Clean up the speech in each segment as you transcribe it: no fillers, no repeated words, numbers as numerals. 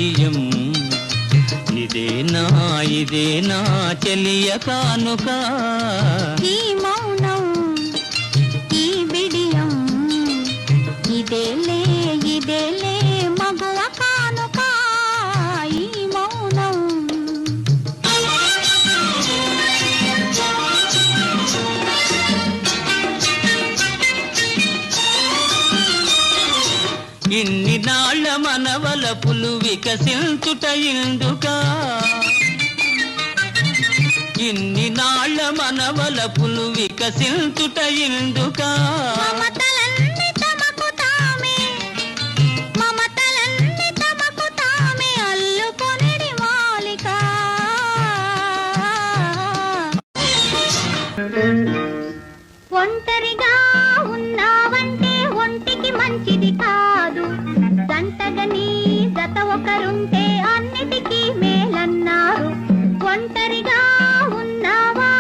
బిడియం ఇదేనా చెలియ కానుక ఈ మౌనం ఈ బిడియం ఇదేలే మగువ కానుక ఈ మౌనం ఇన్ని నాళ్ల మనవలపులు వికసించుట ఇందుకా ఇన్ని నాళ్ల మనవలపులు వికసించుట ఇందుకా మమతలన్నీ తమకు తామే అల్లుకొనిడి మాలిక ఒంటరిగా ఉన్నావంటే ఒంటికి మంచిది కాదు జంటగా నీ జత ఒకరుంటే అన్నిటికీ మేలన్నారు ఒంటరిగా ఉన్నావా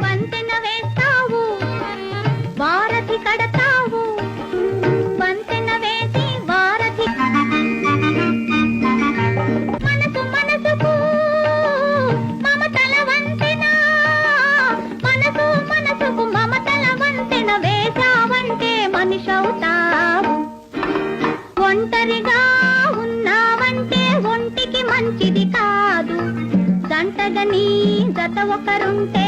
వంతెన వేస్తావు వారధి కడతావు వంతెన వేసి వారధి మనసుకు మమతల వంతెన మనసుకు మమతల వంతెన వేసావంటే మనిషవుతావు ఒంటరిగా ఉన్నావంటే ఒంటికి మంచిది కాదు జంటగా నీ జత ఒకరుంటే